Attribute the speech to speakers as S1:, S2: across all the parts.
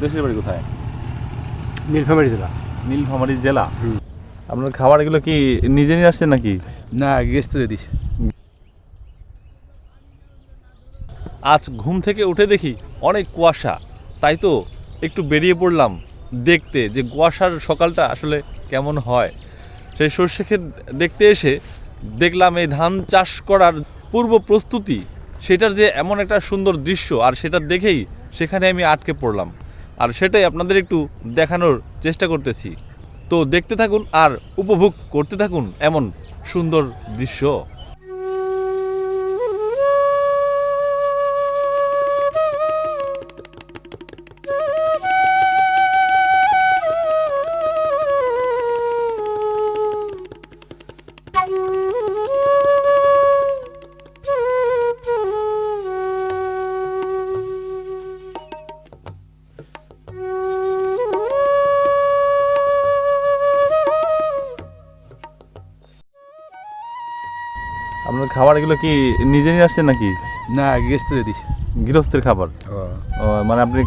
S1: দেশের বাড়ি কোথায়?
S2: নীলফামারী জেলা।
S1: নীলফামারী জেলা। আপনার খাবার এগুলো কি নিজে নিয়ে আসছেন নাকি?
S2: না, গেস্ট দিয়ে দিস।
S1: আজ ঘুম থেকে উঠে দেখি অনেক কুয়াশা, তাই তো একটু বেরিয়ে পড়লাম দেখতে যে কুয়াশার সকালটা আসলে কেমন হয়। সেই সর্ষে ক্ষেত দেখতে এসে দেখলাম এই ধান চাষ করার পূর্ব প্রস্তুতি, সেটার যে এমন একটা সুন্দর দৃশ্য, আর সেটা দেখেই সেখানে আমি আটকে পড়লাম, আর সেটাই আপনাদের একটু দেখানোর চেষ্টা করতেছি। তো দেখতে থাকুন আর উপভোগ করতে থাকুন এমন সুন্দর দৃশ্য। আপনার খাবার এগুলো কি নিজে নিয়ে আসছেন নাকি?
S2: না, গেস্ট দিয়ে দিস।
S1: গৃহস্থের খাবার? ও, মানে আপনি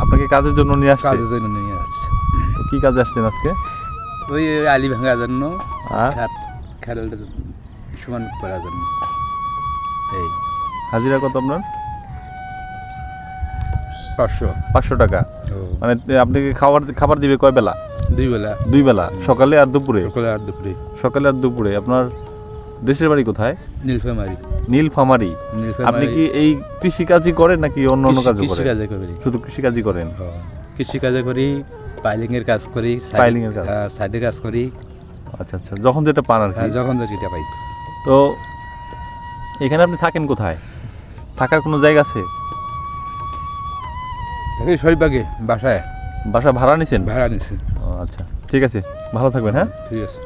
S1: আপনাকে কাজের জন্য নিয়ে আসছেন?
S2: কাজের জন্য নিয়ে আসছে।
S1: তো কি কাজে আসছেন আজকে?
S2: ওই আলি ভাঙার জন্য,
S1: আর
S2: খেলাটা সমান করার জন্য। এই
S1: হাজিরা কত আপনার?
S2: 500।
S1: 500 টাকা। মানে আপনাকে খাবার দিবে কয় বেলা?
S2: 2 বেলা।
S1: 2 বেলা, সকালে আর দুপুরে?
S2: সকালে আর দুপুরে।
S1: সকালে আর দুপুরে। আপনার দেশের বাড়ি কোথায়?
S2: নীলফামারী।
S1: নীলফামারী। আপনি কি এই কৃষিকাজই করেন নাকি অন্য অন্য কাজও করেন?
S2: কৃষিকাজে করি।
S1: শুধু কৃষিকাজই করেন?
S2: কৃষিকাজে করি, পাইলিংয়ের কাজ করি,
S1: পাইলিংয়ের কাজ,
S2: সাইডে কাজ করি।
S1: আচ্ছা আচ্ছা, যখন যেটা পান আর কি।
S2: যখন যেটা পাই।
S1: তো এখানে আপনি থাকেন কোথায়? থাকার কোনো জায়গা আছে?
S2: শরীরবাগে বাসায়।
S1: বাসা ভাড়া নিছেন?
S2: ভাড়া নিছি।
S1: ও আচ্ছা, ঠিক আছে, ভালো থাকবেন। হ্যাঁ,
S2: ঠিক আছে।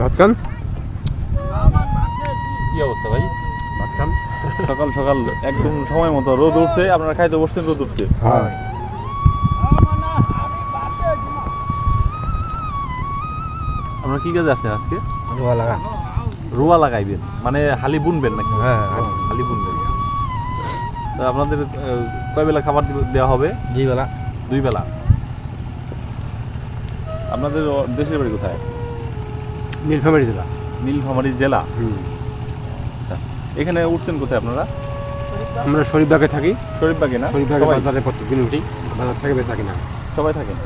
S2: ভাত খান।
S1: কি অবস্থা ভাই?
S2: ভাত খান।
S1: সকাল সকাল একদম সময় মতো রোদ উঠছে, আপনারা খাইতে বসছেন, রোদ উঠছে।
S2: হ্যাঁ।
S1: আপনারা কি কাজে আছেন আজকে?
S2: রোয়া লাগা।
S1: রোয়া লাগাইবেন মানে হালি বুনবেন নাকি?
S2: হ্যাঁ,
S1: হালি বুনবেন। তো আপনাদের কয় বেলা খাবার দেওয়া হবে?
S2: 2 বেলা।
S1: 2 বেলা। আপনাদের দেশের বাড়ি কোথায়?
S2: নীলফামারী জেলা।
S1: নীলফামারী জেলা। আচ্ছা, এখানে উঠছেন কোথায় আপনারা?
S2: আমরা শরীরবাগে থাকি।
S1: শরীফবাগে না?
S2: শরীরবাগে বাজারে প্রত্যেকদিন উঠি, বাজার থেকে বেচা কিনা।
S1: সবাই থাকেন?